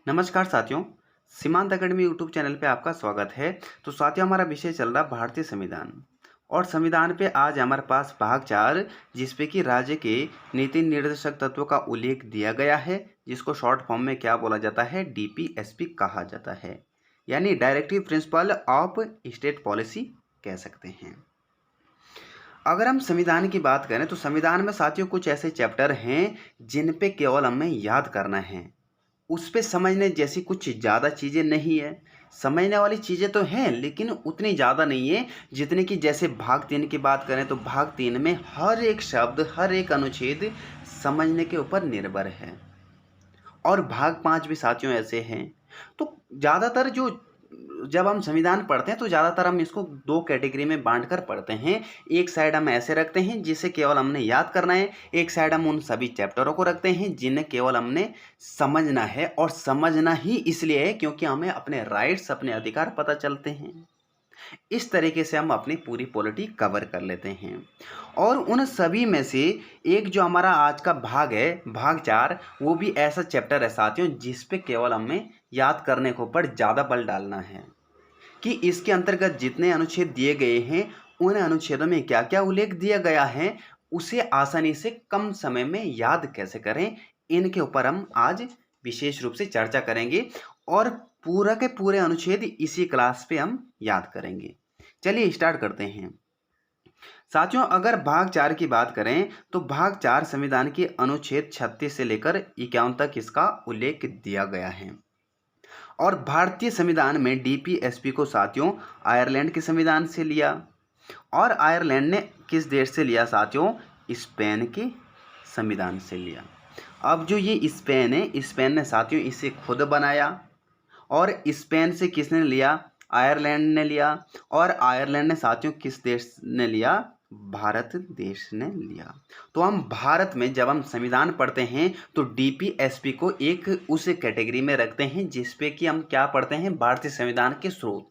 नमस्कार साथियों, सीमांत अकेडमी यूट्यूब चैनल पे आपका स्वागत है। तो साथियों, हमारा विषय चल रहा भारतीय संविधान और संविधान पे आज हमारे पास भाग 4 जिसपे कि राज्य के नीति निर्देशक तत्वों का उल्लेख दिया गया है, जिसको शॉर्ट फॉर्म में क्या बोला जाता है, डीपीएसपी कहा जाता है, यानी directive principle of state policy कह सकते हैं। अगर हम संविधान की बात करें तो संविधान में साथियों कुछ ऐसे चैप्टर हैं जिन पे केवल हमें याद करना है, उस पे समझने जैसी कुछ ज़्यादा चीज़ें नहीं है। समझने वाली चीज़ें तो हैं लेकिन उतनी ज़्यादा नहीं है जितने कि जैसे भाग 3 की बात करें तो भाग 3 में हर एक शब्द, हर एक अनुच्छेद समझने के ऊपर निर्भर है। और भाग 5 भी साथियों ऐसे हैं। तो ज़्यादातर जो जब हम संविधान पढ़ते हैं तो ज़्यादातर हम इसको 2 कैटेगरी में बाँट कर पढ़ते हैं। एक साइड हम ऐसे रखते हैं जिसे केवल हमने याद करना है, एक साइड हम उन सभी चैप्टरों को रखते हैं जिन्हें केवल हमने समझना है, और समझना ही इसलिए है क्योंकि हमें अपने राइट्स, अपने अधिकार पता चलते हैं। इस तरीके से हम अपनी पूरी पॉलिटी कवर कर लेते हैं। और उन सभी में से एक जो हमारा आज का भाग है, भाग 4, वो भी ऐसा चैप्टर है साथियों जिस पे केवल हमें याद करने के ऊपर ज़्यादा बल डालना है कि इसके अंतर्गत जितने अनुच्छेद दिए गए हैं उन अनुच्छेदों में क्या क्या उल्लेख दिया गया है, उसे आसानी से कम समय में याद कैसे करें, इनके ऊपर हम आज विशेष रूप से चर्चा करेंगे। और पूरा के पूरे अनुच्छेद इसी क्लास पे हम याद करेंगे। चलिए स्टार्ट करते हैं। साथियों, अगर भाग 4 की बात करें तो भाग 4 संविधान के अनुच्छेद 36 से लेकर 51 तक इसका उल्लेख दिया गया है। और भारतीय संविधान में डीपीएसपी को साथियों आयरलैंड के संविधान से लिया। और आयरलैंड ने किस देश से लिया साथियों? स्पेन के संविधान से लिया। अब जो ये स्पेन है, स्पेन ने साथियों इसे खुद बनाया। और स्पेन से किसने लिया? आयरलैंड ने लिया। और आयरलैंड ने साथियों किस देश ने लिया? भारत देश ने लिया। तो हम भारत में जब हम संविधान पढ़ते हैं तो डीपीएसपी को एक उस कैटेगरी में रखते हैं जिस पे कि हम क्या पढ़ते हैं? भारतीय संविधान के स्रोत,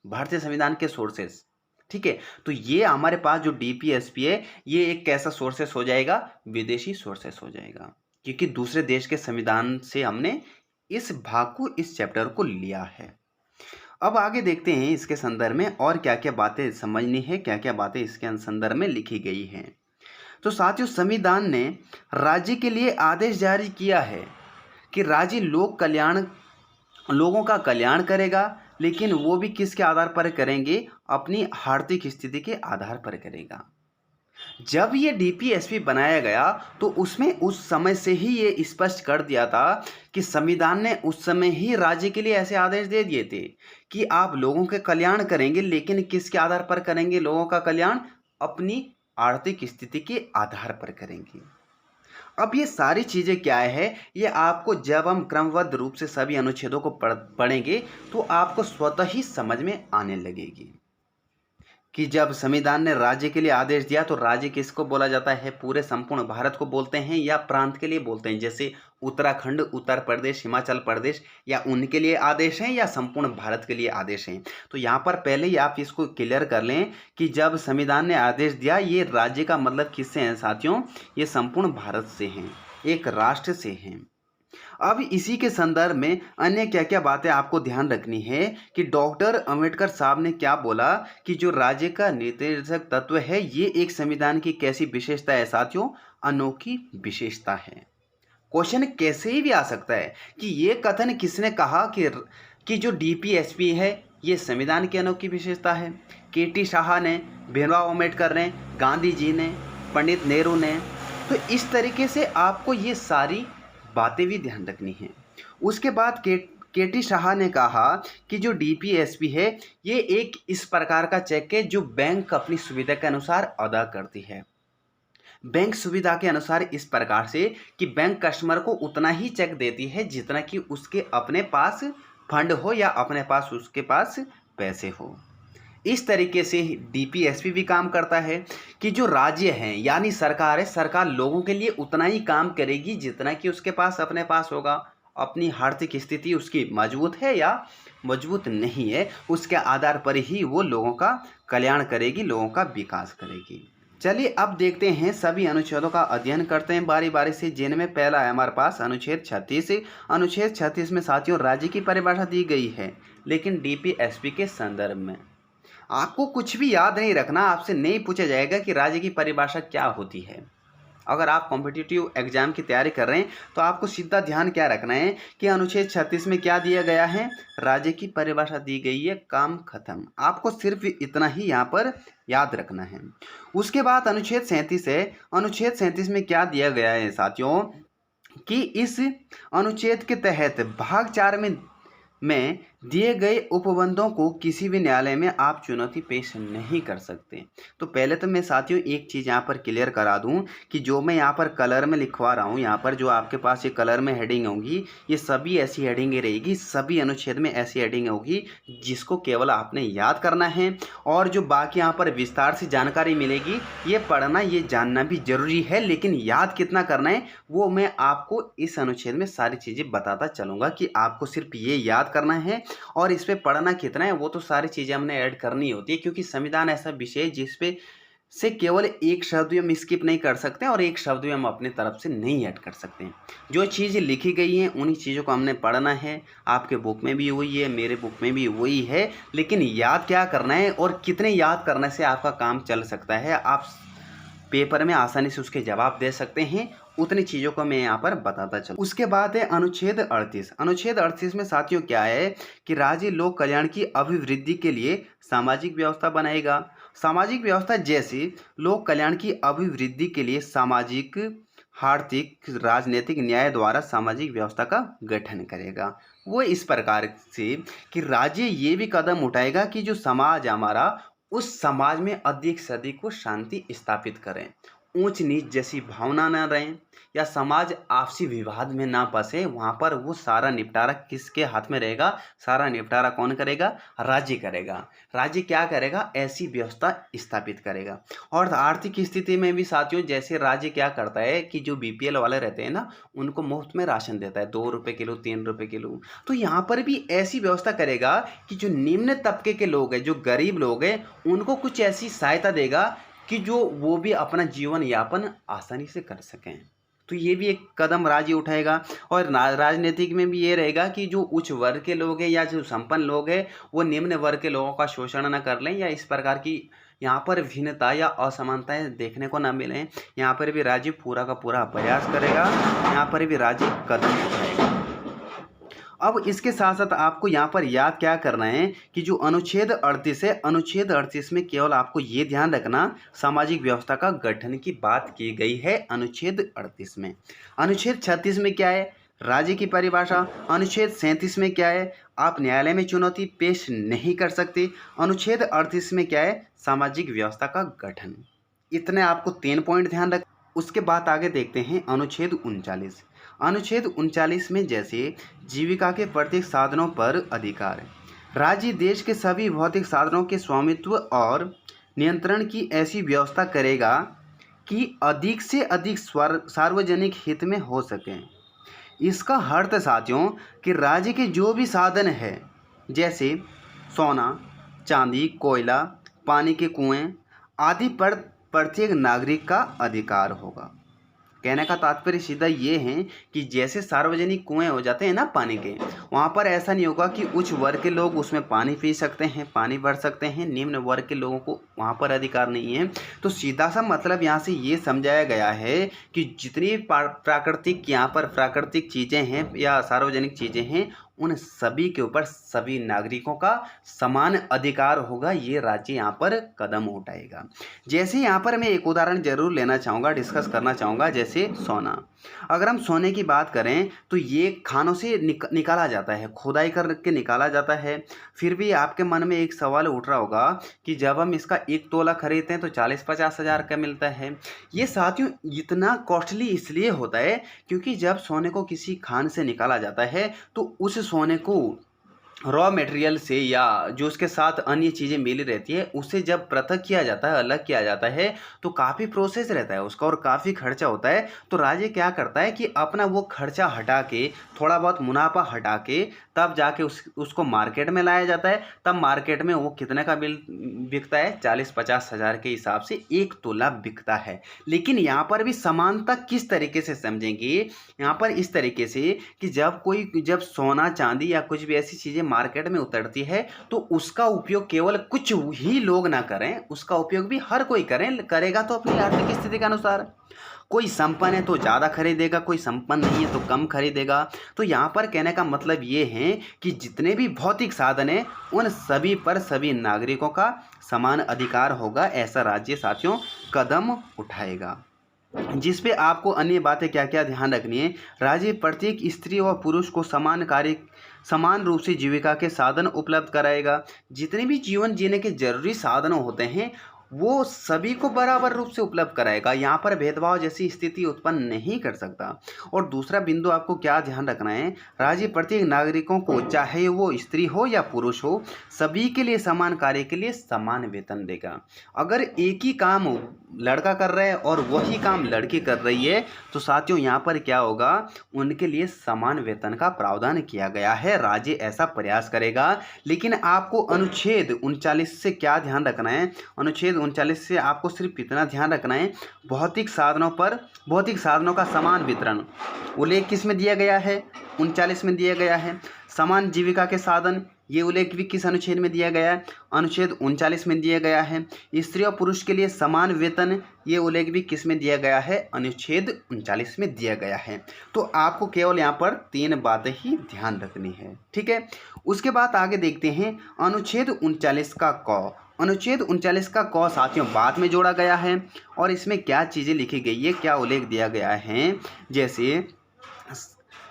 भारतीय संविधान के सोर्सेस। ठीक है, तो ये हमारे पास जो डीपीएसपी है ये एक कैसा सोर्सेस हो जाएगा? विदेशी सोर्सेस हो जाएगा, क्योंकि दूसरे देश के संविधान से हमने इस भाग को, इस चैप्टर को लिया है। अब आगे देखते हैं इसके संदर्भ में और क्या क्या बातें समझनी है, क्या क्या बातें इसके संदर्भ में लिखी गई हैं। तो साथियों, संविधान ने राज्य के लिए आदेश जारी किया है कि राज्य लोगों का कल्याण करेगा, लेकिन वो भी किसके आधार पर करेंगे? अपनी आर्थिक स्थिति के आधार पर करेगा। जब ये डीपीएसपी बनाया गया तो उसमें उस समय से ही ये स्पष्ट कर दिया था कि संविधान ने उस समय ही राज्य के लिए ऐसे आदेश दे दिए थे कि आप लोगों के कल्याण करेंगे, लेकिन किसके आधार पर करेंगे लोगों का कल्याण? अपनी आर्थिक स्थिति के आधार पर करेंगे। अब ये सारी चीज़ें क्या है, ये आपको जब हम क्रमबद्ध रूप से सभी अनुच्छेदों को पढ़ेंगे तो आपको स्वतः ही समझ में आने लगेगी कि जब संविधान ने राज्य के लिए आदेश दिया तो राज्य किसको बोला जाता है? पूरे संपूर्ण भारत को बोलते हैं या प्रांत के लिए बोलते हैं? जैसे उत्तराखंड, उत्तर प्रदेश, हिमाचल प्रदेश, या उनके लिए आदेश हैं या संपूर्ण भारत के लिए आदेश हैं? तो यहाँ पर पहले ही आप इसको क्लियर कर लें कि जब संविधान ने आदेश दिया, ये राज्य का मतलब किससे है साथियों? ये संपूर्ण भारत से हैं, एक राष्ट्र से हैं। अब इसी के संदर्भ में अन्य क्या क्या बातें आपको ध्यान रखनी है कि डॉक्टर अंबेडकर साहब ने क्या बोला कि जो राज्य का निर्देशक तत्व है ये एक संविधान की कैसी विशेषता है साथियों? अनोखी विशेषता है। क्वेश्चन कैसे ही भी आ सकता है कि ये कथन किसने कहा कि जो डीपीएसपी है ये संविधान की अनोखी विशेषता है? केटी शाह ने, भीमराव अंबेडकर ने, गांधी जी ने, पंडित नेहरू ने। तो इस तरीके से आपको ये सारी बातें भी ध्यान रखनी है। उसके बाद केटी शाह ने कहा कि जो डीपीएसपी है ये एक इस प्रकार का चेक है जो बैंक अपनी सुविधा के अनुसार अदा करती है। बैंक सुविधा के अनुसार इस प्रकार से कि बैंक कस्टमर को उतना ही चेक देती है जितना कि उसके अपने पास फंड हो या अपने पास उसके पास पैसे हो। इस तरीके से डीपीएसपी भी काम करता है कि जो राज्य हैं यानी सरकार है, सरकार लोगों के लिए उतना ही काम करेगी जितना कि उसके पास अपने पास होगा। अपनी आर्थिक स्थिति उसकी मजबूत है या मजबूत नहीं है, उसके आधार पर ही वो लोगों का कल्याण करेगी, लोगों का विकास करेगी। चलिए अब देखते हैं, सभी अनुच्छेदों का अध्ययन करते हैं बारी बारी से, जिनमें पहला है हमारे पास अनुच्छेद 36। अनुच्छेद 36 में साथियों राज्य की परिभाषा दी गई है, लेकिन डीपीएसपी के संदर्भ में। आपको कुछ भी याद नहीं रखना, आपसे नहीं पूछा जाएगा कि राज्य की परिभाषा क्या होती है। अगर आप कॉम्पिटिटिव एग्जाम की तैयारी कर रहे हैं तो आपको सीधा ध्यान क्या रखना है कि अनुच्छेद 36 में क्या दिया गया है, राज्य की परिभाषा दी गई है, काम खत्म। आपको सिर्फ इतना ही यहाँ पर याद रखना है। उसके बाद अनुच्छेद 37 है। अनुच्छेद 37 में क्या दिया गया है साथियों कि इस अनुच्छेद के तहत भाग 4 में दिए गए उपबंधों को किसी भी न्यायालय में आप चुनौती पेश नहीं कर सकते। तो पहले तो मैं साथियों एक चीज़ यहाँ पर क्लियर करा दूँ कि जो मैं यहाँ पर कलर में लिखवा रहा हूँ, यहाँ पर जो आपके पास ये कलर में हेडिंग होगी, ये सभी ऐसी हेडिंग रहेगी, सभी अनुच्छेद में ऐसी हेडिंग होगी जिसको केवल आपने याद करना है। और जो बाकी यहाँ पर विस्तार से जानकारी मिलेगी, ये पढ़ना, ये जानना भी जरूरी है, लेकिन याद कितना करना है वो मैं आपको इस अनुच्छेद में सारी चीज़ें बताता चलूँगा कि आपको सिर्फ ये याद करना है और इस पे पढ़ना कितना है वो तो सारी चीज़ें हमने ऐड करनी होती है, क्योंकि संविधान ऐसा विषय है जिस पे से केवल एक शब्द भी हम स्किप नहीं कर सकते और एक शब्द भी हम अपनी तरफ से नहीं ऐड कर सकते हैं। जो चीज़ें लिखी गई हैं उन्हीं चीज़ों को हमने पढ़ना है। आपके बुक में भी वही है, मेरे बुक में भी वही है, लेकिन याद क्या करना है और कितने याद करने से आपका काम चल सकता है, आप पेपर में आसानी से उसके जवाब दे सकते हैं, उतनी चीज़ों को मैं यहाँ पर बताता चलूँ। उसके बाद है अनुच्छेद 38। अनुच्छेद 38 में साथियों क्या है कि राज्य लोक कल्याण की अभिवृद्धि के लिए सामाजिक व्यवस्था बनाएगा। सामाजिक व्यवस्था जैसे लोक कल्याण की अभिवृद्धि के लिए सामाजिक, आर्थिक, राजनीतिक न्याय द्वारा सामाजिक व्यवस्था का गठन करेगा। वो इस प्रकार से कि राज्य ये भी कदम उठाएगा कि जो समाज हमारा, उस समाज में अधिक से अधिक वो शांति स्थापित करें, ऊंच नीच जैसी भावना न रहें, या समाज आपसी विवाद में ना फंसे। वहाँ पर वो सारा निपटारा किसके हाथ में रहेगा, सारा निपटारा कौन करेगा, राज्य करेगा। राज्य क्या करेगा, ऐसी व्यवस्था स्थापित करेगा। और आर्थिक स्थिति में भी साथियों जैसे राज्य क्या करता है कि जो बीपीएल वाले रहते हैं ना, उनको मुफ्त में राशन देता है, 2 रुपये किलो, 3 रुपये किलो। तो यहाँ पर भी ऐसी व्यवस्था करेगा कि जो निम्न तबके के लोग हैं, जो गरीब लोग हैं, उनको कुछ ऐसी सहायता देगा कि जो वो भी अपना जीवन यापन आसानी से कर सकें। तो ये भी एक कदम राज्य उठाएगा। और राजनीतिक में भी ये रहेगा कि जो उच्च वर्ग के लोग हैं या जो संपन्न लोग हैं वो निम्न वर्ग के लोगों का शोषण न कर लें, या इस प्रकार की यहाँ पर भिन्नता या असमानताएं देखने को ना मिलें। यहाँ पर भी राज्य पूरा का पूरा प्रयास करेगा, यहाँ पर भी राज्य कदम उठाएगा। अब इसके साथ साथ आपको यहाँ पर याद क्या करना है कि जो अनुच्छेद 38 है, अनुच्छेद 38 में केवल आपको ये ध्यान रखना, सामाजिक व्यवस्था का गठन की बात की गई है अनुच्छेद 38 में। अनुच्छेद 36 में क्या है, राज्य की परिभाषा। अनुच्छेद 37 में क्या है, आप न्यायालय में चुनौती पेश नहीं कर सकते। अनुच्छेद 38 में क्या है, सामाजिक व्यवस्था का गठन। इतने आपको 3 पॉइंट ध्यान रख। उसके बाद आगे देखते हैं अनुच्छेद 39। अनुच्छेद 39 में जैसे जीविका के प्रत्येक साधनों पर अधिकार, राज्य देश के सभी भौतिक साधनों के स्वामित्व और नियंत्रण की ऐसी व्यवस्था करेगा कि अधिक से अधिक सार्वजनिक हित में हो सके। इसका अर्थ साथियों कि राज्य के जो भी साधन है, जैसे सोना, चांदी, कोयला, पानी के कुएं आदि पर प्रत्येक नागरिक का अधिकार होगा। कहने का तात्पर्य सीधा ये है कि जैसे सार्वजनिक कुएं हो जाते हैं ना पानी के, वहाँ पर ऐसा नहीं होगा कि उच्च वर्ग के लोग उसमें पानी पी सकते हैं, पानी भर सकते हैं, निम्न वर्ग के लोगों को वहाँ पर अधिकार नहीं है। तो सीधा सा मतलब यहाँ से ये समझाया गया है कि जितनी प्राकृतिक यहाँ पर प्राकृतिक चीज़ें हैं या सार्वजनिक चीज़ें हैं, उन सभी के ऊपर सभी नागरिकों का समान अधिकार होगा। ये राज्य यहाँ पर कदम उठाएगा। जैसे यहाँ पर मैं एक उदाहरण जरूर लेना चाहूँगा, डिस्कस करना चाहूँगा, जैसे सोना। अगर हम सोने की बात करें तो ये खानों से निकाला जाता है, खुदाई करके निकाला जाता है। फिर भी आपके मन में एक सवाल उठ रहा होगा कि जब हम इसका 1 तोला खरीदते हैं तो 40-50 हज़ार का मिलता है। ये साथियों इतना कॉस्टली इसलिए होता है क्योंकि जब सोने को किसी खान से निकाला जाता है तो उस सोने को रॉ मटेरियल से या जो उसके साथ अन्य चीज़ें मिली रहती है उसे जब पृथक किया जाता है, अलग किया जाता है, तो काफ़ी प्रोसेस रहता है उसका और काफ़ी खर्चा होता है। तो राज्य क्या करता है कि अपना वो खर्चा हटा के, थोड़ा बहुत मुनाफा हटा के, तब जाके उसको मार्केट में लाया जाता है। तब मार्केट में वो कितने का बिकता है, 40-50 हज़ार के हिसाब से 1 तोला बिकता है। लेकिन यहाँ पर भी समानता किस तरीके से समझेंगे, यहाँ पर इस तरीके से कि जब सोना चांदी या कुछ भी ऐसी चीज़ें मार्केट में उतरती है तो उसका उपयोग केवल कुछ ही लोग ना करें, उसका उपयोग भी हर कोई करेगा तो अपनी आर्थिक स्थिति के अनुसार। कोई संपन्न है तो ज़्यादा खरीदेगा, कोई संपन्न नहीं है तो कम खरीदेगा। तो यहाँ पर कहने का मतलब ये है कि जितने भी भौतिक साधन हैं उन सभी पर सभी नागरिकों का समान अधिकार होगा, ऐसा राज्य साथियों कदम उठाएगा। जिस पे आपको अन्य बातें क्या क्या ध्यान रखनी है, राज्य प्रत्येक स्त्री व पुरुष को समान रूप से जीविका के साधन उपलब्ध कराएगा। जितने भी जीवन जीने के जरूरी साधन होते हैं वो सभी को बराबर रूप से उपलब्ध कराएगा, यहाँ पर भेदभाव जैसी स्थिति उत्पन्न नहीं कर सकता। और दूसरा बिंदु आपको क्या ध्यान रखना है, राज्य प्रत्येक नागरिकों को चाहे वो स्त्री हो या पुरुष हो, सभी के लिए समान कार्य के लिए समान वेतन देगा। अगर एक ही काम लड़का कर रहा है और वही काम लड़की कर रही है तो साथियों यहाँ पर क्या होगा, उनके लिए समान वेतन का प्रावधान किया गया है। राज्य ऐसा प्रयास करेगा। लेकिन आपको अनुच्छेद 39 से क्या ध्यान रखना है, अनुच्छेद 39 से आपको सिर्फ इतना ध्यान रखना है, भौतिक साधनों का समान वितरण उल्लेख किस में दिया गया है, 39 में दिया गया है। समान जीविका के साधन, ये उल्लेख भी किस अनुच्छेद में दिया गया है, अनुच्छेद 39 में दिया गया है। स्त्री और पुरुष के लिए समान वेतन, ये उल्लेख भी किस में दिया गया है, अनुच्छेद 39 में दिया गया है। तो आपको केवल यहाँ पर 3 बातें ही ध्यान रखनी है, ठीक है। उसके बाद आगे देखते हैं अनुच्छेद 39 का क। अनुच्छेद 39 का क साथियों बाद में जोड़ा गया है और इसमें क्या चीज़ें लिखी गई है, क्या उल्लेख दिया गया है,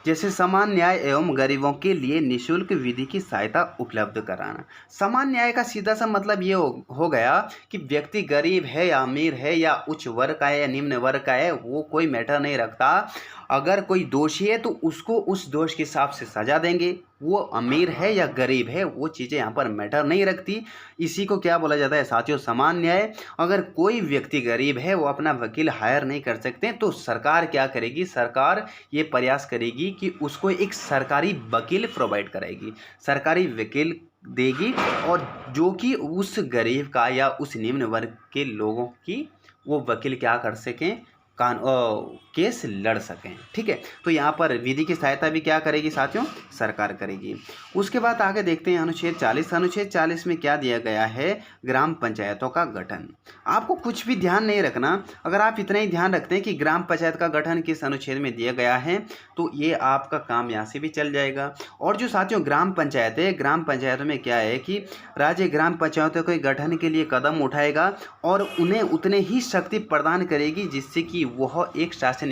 जैसे समान न्याय एवं गरीबों के लिए निःशुल्क विधि की सहायता उपलब्ध कराना। समान न्याय का सीधा सा मतलब ये हो गया कि व्यक्ति गरीब है या अमीर है या उच्च वर्ग का है या निम्न वर्ग का है, वो कोई मैटर नहीं रखता। अगर कोई दोषी है तो उसको उस दोष के हिसाब से सजा देंगे। वो अमीर है या गरीब है वो चीज़ें यहाँ पर मैटर नहीं रखती। इसी को क्या बोला जाता है साथियों, समान न्याय। अगर कोई व्यक्ति गरीब है, वो अपना वकील हायर नहीं कर सकते, तो सरकार क्या करेगी, सरकार ये प्रयास करेगी कि उसको एक सरकारी वकील प्रोवाइड कराएगी, सरकारी वकील देगी, और जो कि उस गरीब का या उस निम्न वर्ग के लोगों की वो वकील क्या कर सकें, केस लड़ सकें, ठीक है। तो यहाँ पर विधि की सहायता भी क्या करेगी साथियों, सरकार करेगी। उसके बाद आगे देखते हैं अनुच्छेद 40। अनुच्छेद 40 में क्या दिया गया है, ग्राम पंचायतों का गठन। आपको कुछ भी ध्यान नहीं रखना, अगर आप इतना ही ध्यान रखते हैं कि ग्राम पंचायत का गठन किस अनुच्छेद में दिया गया है तो ये आपका काम यहाँ से भी चल जाएगा। और जो साथियों ग्राम पंचायत है, ग्राम पंचायतों में क्या है कि राज्य ग्राम पंचायतों के गठन के लिए कदम उठाएगा और उन्हें उतने ही शक्ति प्रदान करेगी जिससे कि वह एक शासन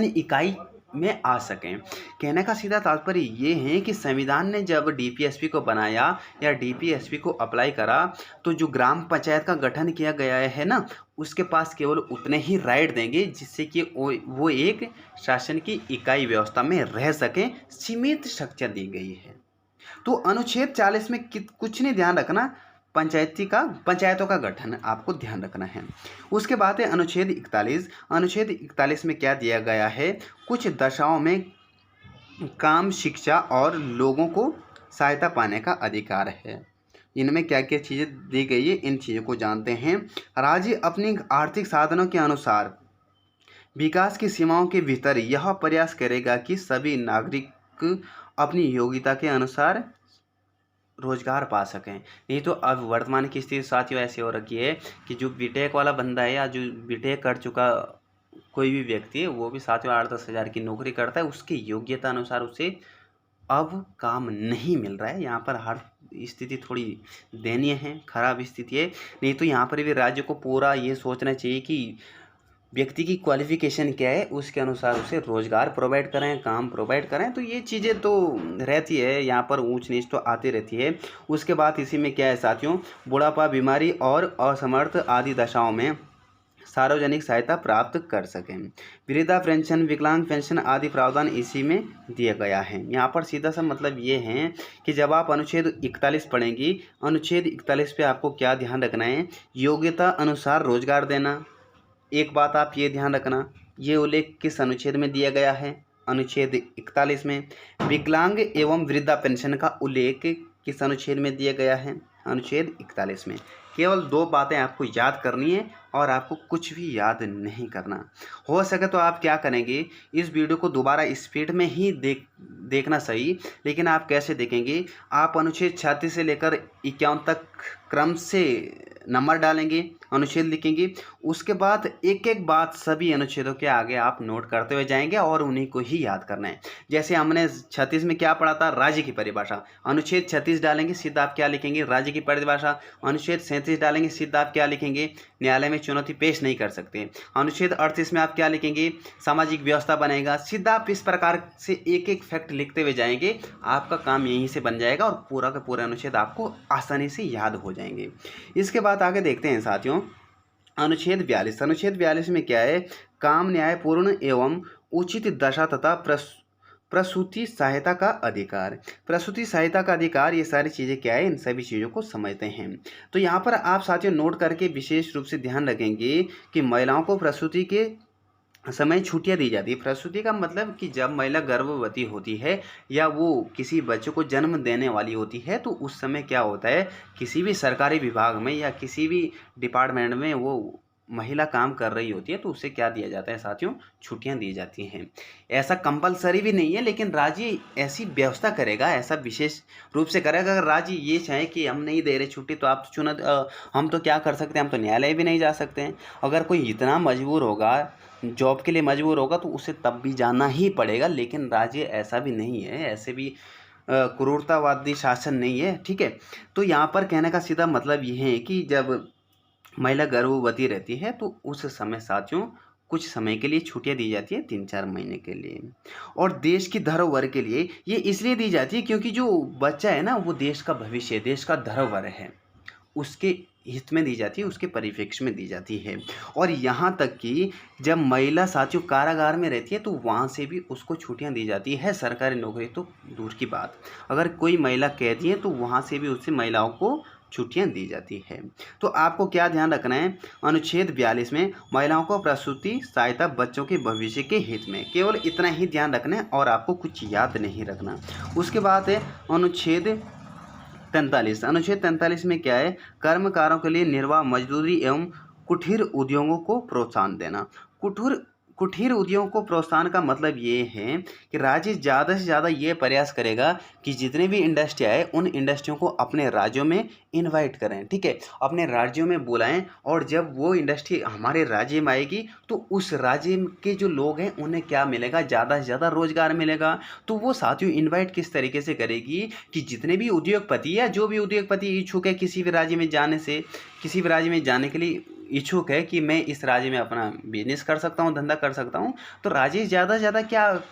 इकाई में आ सकें। कहने का सीधा तात्पर्य ये है कि संविधान ने जब डीपीएसपी को बनाया या डीपीएसपी को अप्लाई करा तो जो ग्राम पंचायत का गठन किया गया है ना, उसके पास केवल उतने ही राइट देंगे जिससे कि वो एक शासन की इकाई व्यवस्था में रह सकें, सीमित शक्तियाँ दी गई है। तो अनुच्छेद 40 में कुछ नहीं ध्यान रखना, पंचायतों का गठन आपको ध्यान रखना है। उसके बाद है अनुच्छेद 41। अनुच्छेद 41 में क्या दिया गया है, कुछ दशाओं में काम, शिक्षा और लोगों को सहायता पाने का अधिकार है। इनमें क्या क्या चीज़ें दी गई है, इन चीज़ों को जानते हैं। राज्य अपनी आर्थिक साधनों के अनुसार विकास की सीमाओं के भीतर यह प्रयास करेगा कि सभी नागरिक अपनी योग्यता के अनुसार रोजगार पा सकें। नहीं तो अब वर्तमान की स्थिति साथियों ऐसी हो रखी है कि जो बीटेक वाला बंदा है या जो बीटेक कर चुका कोई भी व्यक्ति है वो भी साथियों 8-10 हज़ार की नौकरी करता है, उसकी योग्यता अनुसार उसे अब काम नहीं मिल रहा है। यहाँ पर हर स्थिति थोड़ी दयनीय है, खराब स्थिति है। नहीं तो यहाँ पर भी राज्य को पूरा ये सोचना चाहिए कि व्यक्ति की क्वालिफिकेशन क्या है, उसके अनुसार उसे रोज़गार प्रोवाइड करें, काम प्रोवाइड करें। तो ये चीज़ें तो रहती है, यहाँ पर ऊंच नीच तो आती रहती है। उसके बाद इसी में क्या है साथियों, बुढ़ापा, बीमारी और असमर्थ आदि दशाओं में सार्वजनिक सहायता प्राप्त कर सकें। वृद्धा पेंशन, विकलांग पेंशन आदि प्रावधान इसी में दिया गया है। यहाँ पर सीधा सा मतलब ये है कि जब आप अनुच्छेद 41 पढ़ेंगी, अनुच्छेद 41 पे आपको क्या ध्यान रखना है, योग्यता अनुसार रोजगार देना। एक बात आप ये ध्यान रखना, ये उल्लेख किस अनुच्छेद में दिया गया है, अनुच्छेद 41 में। विकलांग एवं वृद्धा पेंशन का उल्लेख किस अनुच्छेद में दिया गया है, अनुच्छेद 41 में। केवल दो बातें आपको याद करनी है और आपको कुछ भी याद नहीं करना। हो सके तो आप क्या करेंगे, इस वीडियो को दोबारा स्पीड में ही देखना सही, लेकिन आप कैसे देखेंगे, आप अनुच्छेद 36 से लेकर 51 तक क्रम से नंबर डालेंगे, अनुच्छेद लिखेंगे, उसके बाद एक एक बात सभी अनुच्छेदों के आगे आप नोट करते हुए जाएंगे और उन्हीं को ही याद करना है। जैसे हमने 36 में क्या पढ़ा था, राज्य की परिभाषा, अनुच्छेद 36 डालेंगे, सीधा आप क्या लिखेंगे, राज्य की परिभाषा। अनुच्छेद 37 डालेंगे, सीधा आप क्या लिखेंगे, न्यायालय में चुनौती पेश नहीं कर सकते। अनुच्छेद 38 में आप क्या लिखेंगे, सामाजिक व्यवस्था बनेगा। सीधा आप इस प्रकार से एक एक फैक्ट लिखते हुए जाएंगे, आपका काम यहीं से बन जाएगा और पूरा का पूरा अनुच्छेद आपको आसानी से याद हो जाएंगे। इसके बाद आगे देखते हैं साथियों, अनुच्छेद 42। अनुच्छेद 42 में क्या है, काम न्यायपूर्ण एवं उचित दशा तथा प्रसूति सहायता का अधिकार। प्रसूति सहायता का अधिकार, ये सारी चीज़ें क्या है, इन सभी चीज़ों को समझते हैं। तो यहाँ पर आप साथियों नोट करके विशेष रूप से ध्यान रखेंगे कि महिलाओं को प्रसूति के समय छुट्टियां दी जाती है। प्रसूति का मतलब कि जब महिला गर्भवती होती है या वो किसी बच्चे को जन्म देने वाली होती है, तो उस समय क्या होता है, किसी भी सरकारी विभाग में या किसी भी डिपार्टमेंट में वो महिला काम कर रही होती है, तो उसे क्या दिया जाता है साथियों, छुट्टियां दी जाती हैं। ऐसा कंपलसरी भी नहीं है, लेकिन राज्य ऐसी व्यवस्था करेगा, ऐसा विशेष रूप से करेगा। अगर राज्य ये चाहे कि हम नहीं दे रहे छुट्टी, तो आप हम तो क्या कर सकते हैं, हम तो न्यायालय भी नहीं जा सकते हैं। अगर कोई इतना मजबूर होगा, जॉब के लिए मजबूर होगा, तो उसे तब भी जाना ही पड़ेगा। लेकिन राज्य ऐसा भी नहीं है, ऐसे भी क्रूरतावादी शासन नहीं है, ठीक है। तो यहाँ पर कहने का सीधा मतलब ये है कि जब महिला गर्भवती रहती है, तो उस समय साथियों कुछ समय के लिए छुट्टियां दी जाती है, 3-4 महीने के लिए। और देश की धरोहर के लिए ये इसलिए दी जाती है क्योंकि जो बच्चा है ना, वो देश का भविष्य, देश का धरोहर है, उसके हित में दी जाती है, उसके परिप्रेक्ष्य में दी जाती है। और यहाँ तक कि जब महिला साथियों कारागार में रहती है, तो वहाँ से भी उसको छुट्टियाँ दी जाती है। सरकारी नौकरी तो दूर की बात, अगर कोई महिला कैदी है, तो वहाँ से भी उससे महिलाओं को छुट्टियां दी जाती है। तो आपको क्या ध्यान रखना है, अनुच्छेद 42 में महिलाओं को प्रसूति सहायता बच्चों के भविष्य के हित में, केवल इतना ही ध्यान रखना है और आपको कुछ याद नहीं रखना। उसके बाद है अनुच्छेद 43। अनुच्छेद 43 में क्या है, कर्मकारों के लिए निर्वाह मजदूरी एवं कुटीर उद्योगों को प्रोत्साहन देना। कुटीर उद्योगों को प्रोत्साहन का मतलब ये है कि राज्य ज़्यादा से ज़्यादा ये प्रयास करेगा कि जितने भी इंडस्ट्री आए, उन इंडस्ट्रियों को अपने राज्यों में इनवाइट करें, ठीक है, अपने राज्यों में बुलाएं। और जब वो इंडस्ट्री हमारे राज्य में आएगी, तो उस राज्य के जो लोग हैं उन्हें क्या मिलेगा, ज़्यादा से ज़्यादा रोजगार मिलेगा। तो वो साथियों इन्वाइट किस तरीके से करेगी कि जितने भी उद्योगपति या जो भी उद्योगपति इच्छुक है किसी भी राज्य में जाने से, किसी भी राज्य में जाने के लिए इच्छुक है कि मैं इस राज्य में अपना बिजनेस कर सकता हूँ, धंधा कर सकता हूँ, तो राज्य ज़्यादा से ज़्यादा क्या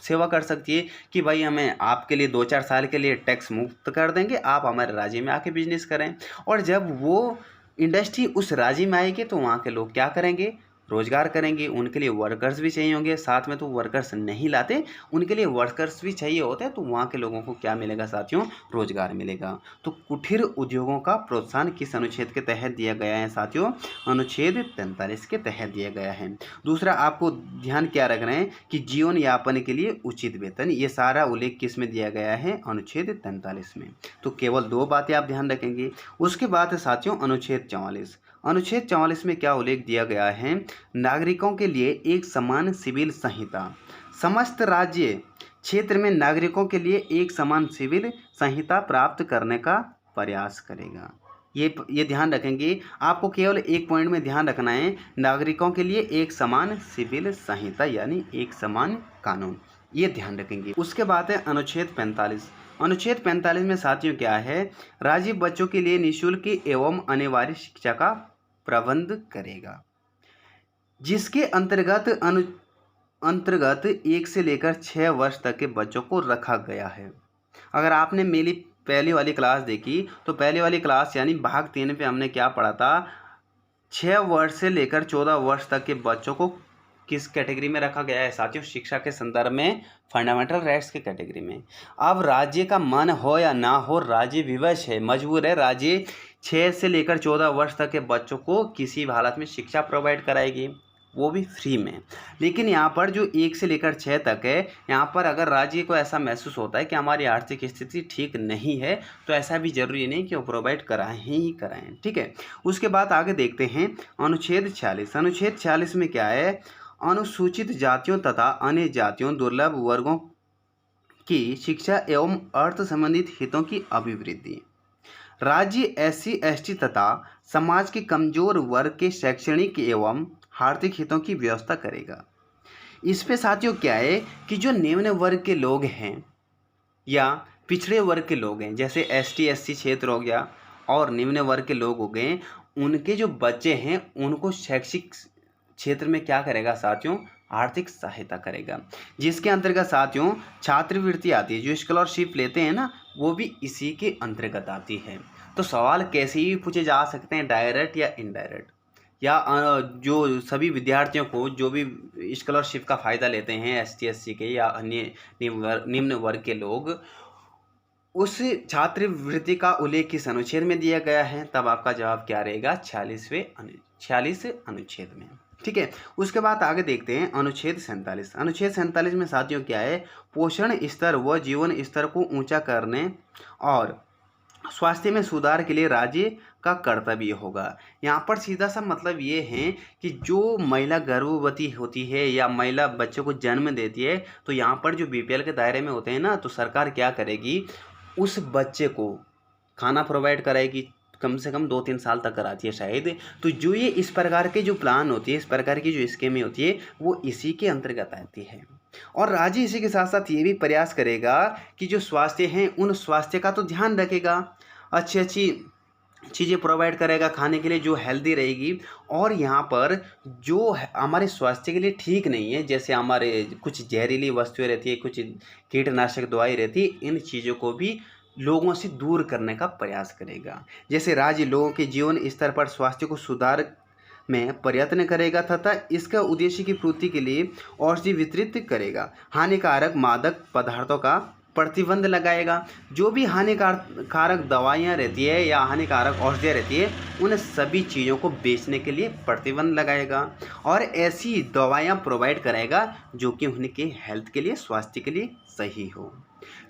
सेवा कर सकती है कि भाई हमें आपके लिए 2-4 साल के लिए टैक्स मुक्त कर देंगे, आप हमारे राज्य में आके बिजनेस करें। और जब वो इंडस्ट्री उस राज्य में आएगी, तो वहाँ के लोग क्या करेंगे, रोजगार करेंगे। उनके लिए वर्कर्स भी चाहिए होंगे, साथ में तो वर्कर्स नहीं लाते, उनके लिए वर्कर्स भी चाहिए होते हैं, तो वहाँ के लोगों को क्या मिलेगा साथियों, रोजगार मिलेगा। तो कुटीर उद्योगों का प्रोत्साहन किस अनुच्छेद के तहत दिया गया है साथियों, अनुच्छेद 43 के तहत दिया गया है। दूसरा आपको ध्यान क्या रखना है कि जीवन यापन के लिए उचित वेतन, ये सारा उल्लेख किस में दिया गया है, अनुच्छेद 43 में। तो केवल दो बातें आप ध्यान रखेंगे। उसके बाद है साथियों अनुच्छेद 44। अनुच्छेद 44 में क्या उल्लेख दिया गया है, नागरिकों के लिए एक समान सिविल संहिता। समस्त राज्य क्षेत्र में नागरिकों के लिए एक समान सिविल संहिता प्राप्त करने का प्रयास करेगा। ये ध्यान रखेंगे, आपको केवल एक पॉइंट में ध्यान रखना है, नागरिकों के लिए एक समान सिविल संहिता यानी एक समान कानून, ये ध्यान रखेंगे। उसके बाद है अनुच्छेद 45। अनुच्छेद 45 में साथियों क्या है, राज्य बच्चों के लिए निःशुल्क एवं अनिवार्य शिक्षा का प्रबंध करेगा, जिसके अंतर्गत 1 से लेकर 6 वर्ष तक के बच्चों को रखा गया है। अगर आपने मेरी पहली वाली क्लास देखी, तो पहली वाली क्लास यानी भाग 3 पे हमने क्या पढ़ा था, 6 वर्ष से लेकर 14 वर्ष तक के बच्चों को किस कैटेगरी में रखा गया है साथियों? शिक्षा के संदर्भ में फंडामेंटल राइट्स की कैटेगरी में। अब राज्य का मन हो या ना हो, राज्य विवश है, मजबूर है, राज्य 6 से लेकर 14 वर्ष तक के बच्चों को किसी भी हालत में शिक्षा प्रोवाइड कराएगी, वो भी फ्री में। लेकिन यहाँ पर जो 1 से लेकर 6 तक है, यहाँ पर अगर राज्य को ऐसा महसूस होता है कि हमारी आर्थिक स्थिति ठीक नहीं है, तो ऐसा भी जरूरी नहीं कि वो प्रोवाइड कराएं ही कराएं। ठीक है, उसके बाद आगे देखते हैं अनुच्छेद 46। अनुच्छेद 46 में क्या है? अनुसूचित जातियों तथा अन्य जातियों दुर्लभ वर्गों की शिक्षा एवं अर्थ संबंधित हितों की अभिवृद्धि। राज्य SC ST तथा समाज के कमजोर वर्ग के शैक्षणिक एवं आर्थिक हितों की व्यवस्था करेगा। इस पे साथियों क्या है कि जो निम्न वर्ग के लोग हैं या पिछड़े वर्ग के लोग हैं, जैसे ST SC क्षेत्र हो गया और निम्न वर्ग के लोग हो गए, उनके जो बच्चे हैं उनको शैक्षिक क्षेत्र में क्या करेगा साथियों? आर्थिक सहायता करेगा, जिसके अंतर्गत साथियों छात्रवृत्ति आती है। जो स्कॉलरशिप लेते हैं ना, वो भी इसी के अंतर्गत आती है। तो सवाल कैसे ही पूछे जा सकते हैं, डायरेक्ट या इनडायरेक्ट, या जो सभी विद्यार्थियों को जो भी स्कॉलरशिप का फ़ायदा लेते हैं ST SC के या अन्य निम्न वर्ग के लोग, उस छात्रवृत्ति का उल्लेख किस अनुच्छेद में दिया गया है? तब आपका जवाब क्या रहेगा? 46 अनुच्छेद में। ठीक है, उसके बाद आगे देखते हैं अनुच्छेद 47। अनुच्छेद 47 में साथियों क्या है? पोषण स्तर व जीवन स्तर को ऊंचा करने और स्वास्थ्य में सुधार के लिए राज्य का कर्तव्य होगा। यहाँ पर सीधा सा मतलब ये है कि जो महिला गर्भवती होती है या महिला बच्चों को जन्म देती है, तो यहाँ पर जो BPL के दायरे में होते हैं ना, तो सरकार क्या करेगी? उस बच्चे को खाना प्रोवाइड कराएगी, कम से कम 2-3 साल तक कराती है शायद। तो जो ये इस प्रकार के जो प्लान होती है, इस प्रकार की जो स्कीमें होती है, वो इसी के अंतर्गत आती है। और राज्य इसी के साथ साथ ये भी प्रयास करेगा कि जो स्वास्थ्य हैं उन स्वास्थ्य का तो ध्यान रखेगा, अच्छी अच्छी चीज़ें प्रोवाइड करेगा खाने के लिए जो हेल्दी रहेगी। और यहाँ पर जो हमारे स्वास्थ्य के लिए ठीक नहीं है, जैसे हमारे कुछ जहरीली वस्तुएं रहती है, कुछ कीटनाशक दवाई रहती है, इन चीज़ों को भी लोगों से दूर करने का प्रयास करेगा। जैसे राज्य लोगों के जीवन स्तर पर स्वास्थ्य को सुधार में प्रयत्न करेगा तथा इसका उद्देश्य की पूर्ति के लिए औषधि वितरित करेगा। हानिकारक मादक पदार्थों का प्रतिबंध लगाएगा। जो भी हानिकारक दवाइयाँ रहती है या हानिकारक औषधियाँ रहती है, उन सभी चीज़ों को बेचने के लिए प्रतिबंध लगाएगा और ऐसी दवाइयाँ प्रोवाइड कराएगा जो कि उनके हेल्थ के लिए, स्वास्थ्य के लिए सही हो।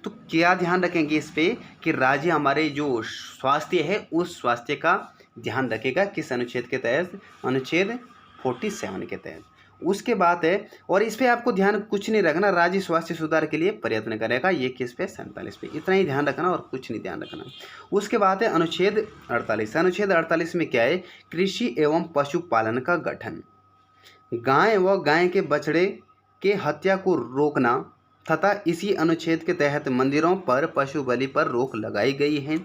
तो क्या ध्यान रखेंगे इस पे कि राज्य हमारे जो स्वास्थ्य है उस स्वास्थ्य का ध्यान रखेगा। किस अनुच्छेद के तहत? अनुच्छेद 47 के तहत। उसके बाद है, और इस पे आपको ध्यान कुछ नहीं रखना, राज्य स्वास्थ्य सुधार के लिए प्रयत्न करेगा। ये किस पे? 47 पे। इतना ही ध्यान रखना और कुछ नहीं ध्यान रखना। उसके बाद है अनुच्छेद 48। अनुच्छेद 48 में क्या है? कृषि एवं पशुपालन का गठन। गाय व गाय के बछड़े के हत्या को रोकना तथा इसी अनुच्छेद के तहत मंदिरों पर पशु बलि पर रोक लगाई गई है।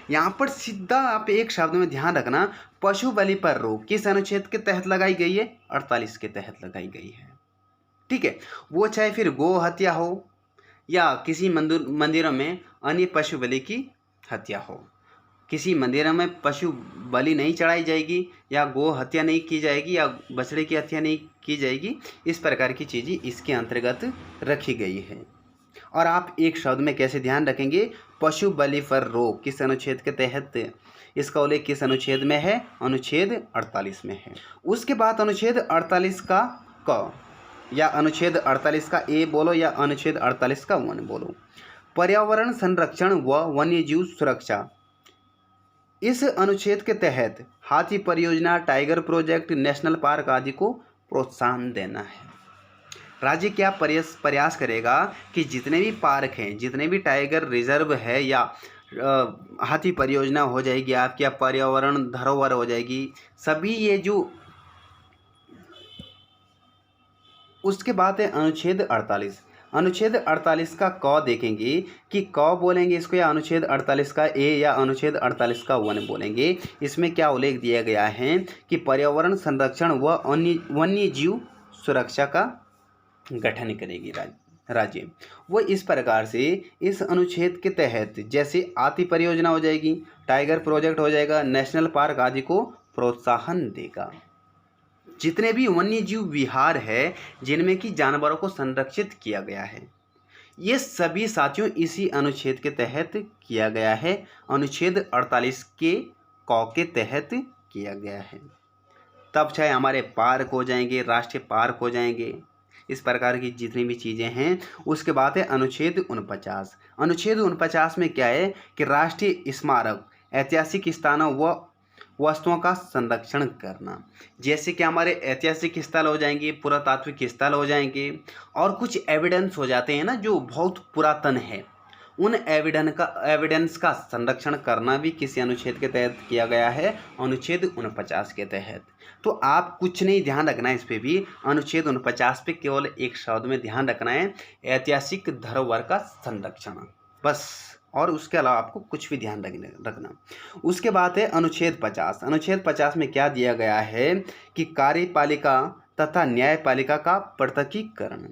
यहाँ पर सीधा आप एक शब्द में ध्यान रखना, पशु बलि पर रोक किस अनुच्छेद के तहत लगाई गई है? 48 के तहत लगाई गई है। ठीक है, वो चाहे फिर गो हत्या हो या किसी मंदिरों में अन्य पशु बलि की हत्या हो। किसी मंदिरों में पशु बलि नहीं चढ़ाई जाएगी या गो हत्या नहीं की जाएगी या बछड़े की हत्या नहीं की जाएगी। इस प्रकार की चीज़ें इसके अंतर्गत रखी गई है। और आप एक शब्द में कैसे ध्यान रखेंगे? पशु बलि पर रोक किस अनुच्छेद के तहत? इसका उल्लेख किस अनुच्छेद में है? अनुच्छेद 48 में है। उसके बाद अनुच्छेद 48 का क या अनुच्छेद 48 का ए बोलो या अनुच्छेद 48 का 1 बोलो। पर्यावरण संरक्षण व वन्यजीव सुरक्षा। इस अनुच्छेद के तहत हाथी परियोजना, टाइगर प्रोजेक्ट, नेशनल पार्क आदि को प्रोत्साहन देना है। राज्य क्या प्रयास करेगा कि जितने भी पार्क हैं, जितने भी टाइगर रिजर्व है या हाथी परियोजना हो जाएगी आपकी, या पर्यावरण धरोहर हो जाएगी, सभी ये जो। उसके बाद है अनुच्छेद 48। अनुच्छेद 48 का क देखेंगे कि क बोलेंगे इसको या अनुच्छेद 48 का ए या अनुच्छेद 48 का 1 बोलेंगे। इसमें क्या उल्लेख दिया गया है कि पर्यावरण संरक्षण व वन्य जीव सुरक्षा का गठन करेगी राज्य। वो इस प्रकार से इस अनुच्छेद के तहत जैसे हाथी परियोजना हो जाएगी, टाइगर प्रोजेक्ट हो जाएगा, नेशनल पार्क आदि को प्रोत्साहन देगा। जितने भी वन्यजीव विहार है जिनमें कि जानवरों को संरक्षित किया गया है, ये सभी साथियों इसी अनुच्छेद के तहत किया गया है। अनुच्छेद 48 के क के तहत किया गया है। तब चाहे हमारे पार्क हो जाएंगे, राष्ट्रीय पार्क हो जाएंगे, इस प्रकार की जितनी भी चीज़ें हैं। उसके बाद है अनुच्छेद 49। अनुच्छेद 49 में क्या है कि राष्ट्रीय स्मारक, ऐतिहासिक स्थानों व वस्तुओं का संरक्षण करना। जैसे कि हमारे ऐतिहासिक स्थल हो जाएंगे, पुरातात्विक स्थल हो जाएंगे, और कुछ एविडेंस हो जाते हैं ना जो बहुत पुरातन है, उन एविडेंस का संरक्षण करना भी किसी अनुच्छेद के तहत किया गया है, अनुच्छेद 49 के तहत। तो आप कुछ नहीं ध्यान रखना है इस पे भी, अनुच्छेद 49 पे केवल एक शब्द में ध्यान रखना है, ऐतिहासिक धरोहर का संरक्षण, बस। और उसके अलावा आपको कुछ भी ध्यान रखना। उसके बाद है अनुच्छेद 50। अनुच्छेद 50 में क्या दिया गया है कि कार्यपालिका तथा न्यायपालिका का पृथकीकरण।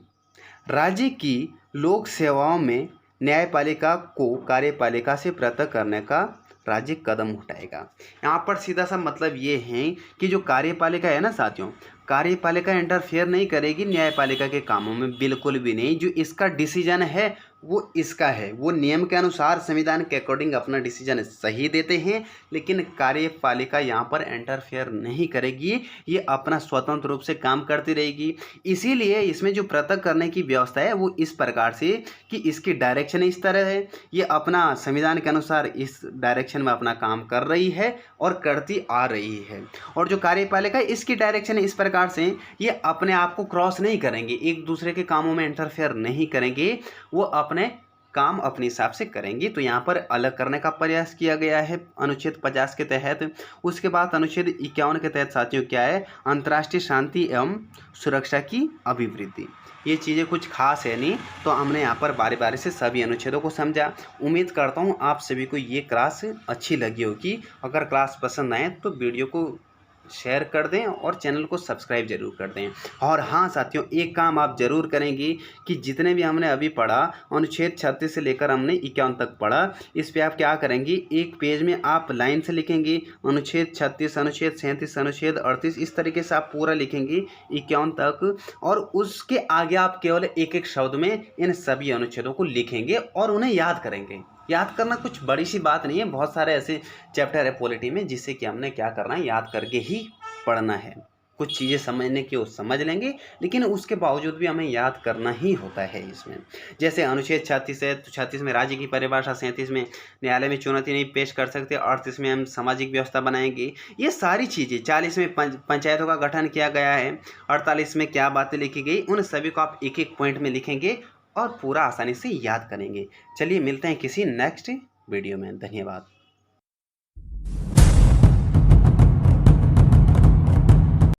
राज्य की लोक सेवाओं में न्यायपालिका को कार्यपालिका से पृथक करने का राज्य कदम उठाएगा। यहाँ पर सीधा सा मतलब ये है कि जो कार्यपालिका है ना साथियों, कार्यपालिका इंटरफेयर नहीं करेगी न्यायपालिका के कामों में, बिल्कुल भी नहीं। जो इसका डिसीजन है वो इसका है, वो नियम के अनुसार संविधान के अकॉर्डिंग अपना डिसीजन सही देते हैं, लेकिन कार्यपालिका यहाँ पर इंटरफेयर नहीं करेगी, ये अपना स्वतंत्र रूप से काम करती रहेगी। इसीलिए इसमें जो पृथक करने की व्यवस्था है वो इस प्रकार से कि इसकी डायरेक्शन इस तरह है, ये अपना संविधान के अनुसार इस डायरेक्शन में अपना काम कर रही है और करती आ रही है। और जो कार्यपालिका है इसकी डायरेक्शन इस प्रकार से, ये अपने आप को क्रॉस नहीं करेंगे, एक दूसरे के कामों में इंटरफेयर नहीं करेंगे, वो अपने काम अपने हिसाब से करेंगी। तो यहाँ पर अलग करने का प्रयास किया गया है अनुच्छेद 50 के तहत। उसके बाद अनुच्छेद 51 के तहत साथियों क्या है, अंतर्राष्ट्रीय शांति एवं सुरक्षा की अभिवृद्धि। ये चीज़ें कुछ खास है नहीं, तो हमने यहाँ पर बारी बारी से सभी अनुच्छेदों को समझा। उम्मीद करता हूँ आप सभी को ये क्लास अच्छी लगी होगी। अगर क्लास पसंद आए तो वीडियो को शेयर कर दें और चैनल को सब्सक्राइब जरूर कर दें। और हाँ साथियों, एक काम आप जरूर करेंगे कि जितने भी हमने अभी पढ़ा, अनुच्छेद 36 से लेकर हमने 51 तक पढ़ा, इस पे आप क्या करेंगे, एक पेज में आप लाइन से लिखेंगे अनुच्छेद 36, अनुच्छेद 37, अनुच्छेद 38, इस तरीके से आप पूरा लिखेंगे 51 तक। और उसके आगे आप केवल एक एक शब्द में इन सभी अनुच्छेदों को लिखेंगे और उन्हें याद करेंगे। याद करना कुछ बड़ी सी बात नहीं है, बहुत सारे ऐसे चैप्टर है पॉलिटी में जिससे कि हमने क्या करना है, याद करके ही पढ़ना है। कुछ चीज़ें समझने की वो समझ लेंगे, लेकिन उसके बावजूद भी हमें याद करना ही होता है इसमें। जैसे अनुच्छेद 36 है तो 36 में राज्य की परिभाषा, 37 में न्यायालय में चुनौती नहीं पेश कर सकते, 38 में हम सामाजिक व्यवस्था बनाएंगे, ये सारी चीज़ें। 40 में पंचायतों का गठन किया गया है, 48 में क्या बातें लिखी गई, उन सभी को आप एक एक पॉइंट में लिखेंगे और पूरा आसानी से याद करेंगे। चलिए मिलते हैं किसी नेक्स्ट वीडियो में। धन्यवाद।